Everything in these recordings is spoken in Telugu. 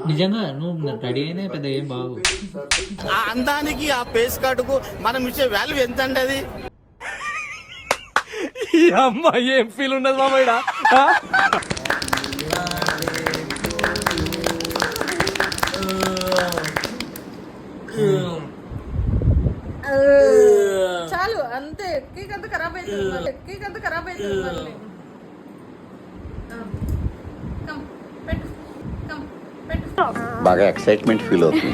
నిజంగా నువ్వు రెడీ అయినా పెద్ద ఏం బాగు. ఆ అందానికి ఆ పేస్ కార్డుకు మనం ఇచ్చే వాల్యూ ఎంత అండి అది? ఈ అమ్మాయి ఏం ఫీల్ ఉండదు మామయ్య. చాలు అంతే. కేక్ అంతా ఖరాబ్ అవుతుంది, కేక్ అంతా ఖరాబ్ అవుతుంది మళ్ళీ. బాగా ఎక్సైట్మెంట్ ఫీల్ అవుతుంది.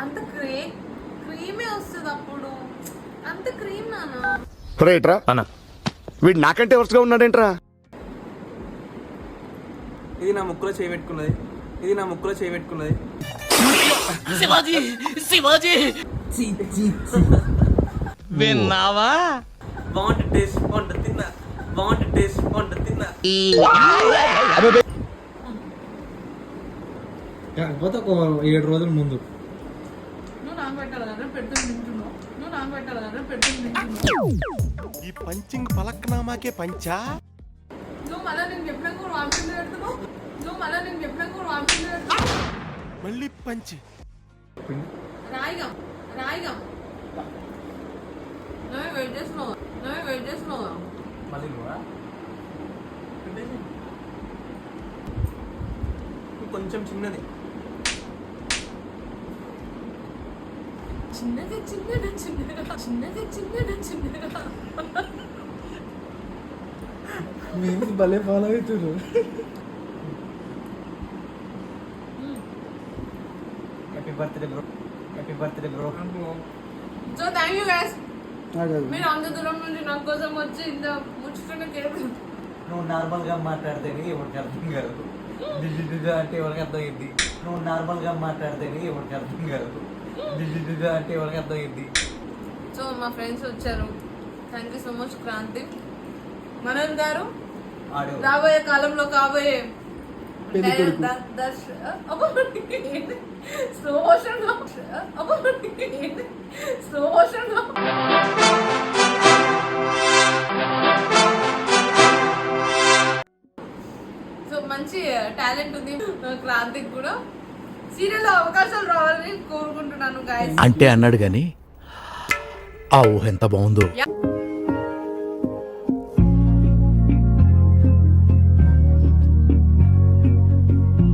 అంత క్రీమే వస్తుంది అప్పుడు. అంత క్రీమ్ నానా. రైట్రా అన్న, వీడు నాకంటే వరుసగా ఉన్నాడేంట్రా? ఇది నా ముక్కులో చేయబెట్టుకున్నది, ఇది నా ముక్కులో చేయబెట్టుకున్నది. శివాజీ శివాజీ విన్నావా? బాగుంటే టేస్ట్ బాగుంటుంది తిన్నా, బాగుంటే టేస్ట్ బాగుంటుంది తిన్నా. కాకపోతే ఒక 7 రోజుల ముందు నువ్వు నానబెట్టాలి కదా పెడుతుంది తింటున్నావు. నువ్వు నానబెట్టాలి కదా పెడుతుంది తింటున్నావు. ఈ పంచింగ్ పలక్నామాకే పంచా. నువ్వు మళ్ళీ నేను చెప్పినా కూడా వామిటింగ్ పెడుతున్నావు. నువ్వు మళ్ళీ నేను చెప్పినా కూడా వామిటింగ్ పెడుతున్నావు. మళ్ళీ పంచి రాయిగా రాయిగా నువ్వే వెయిట్ చేస్తున్నావు, నువ్వే వెయిట్ చేస్తున్నావు. మళ్ళీ కొంచెం చిన్నది, చిన్నగా చిన్నగా చిన్నగా చిన్నగా చిన్నగా చిన్నగా. మీన్స్ భలే ఫాలో అవుతున్నారు. Happy birthday bro, happy birthday bro. So thank you guys. మీరు అంత దూరం నుంచి నా కోసం వచ్చి ఇంత ముచ్చుకున్న కేక్. నువ్వు నార్మల్ గా మాట్లాడితేనే ఎవరికి అర్థం కాదు, దిజి అంటే ఎవరికి అర్థమైంది. నువ్వు నార్మల్ గా మాట్లాడితేనే ఎవరికి అర్థం కాదు, దిజి అంటే ఎవరికి అర్థమైంది. సో మా ఫ్రెండ్స్ వచ్చారు. Thank you so much Kranti. Manoj garu రాబోయే కాలంలో కాబోయే సో మంచి టాలెంట్ ఉంది క్రాంతికి కూడా. సీరియల్ అవకాశాలు రావాలని కోరుకుంటున్నాను గాయస్. అంటే అన్నాడు గాని ఆ ఊహ ఎంత బాగుందో.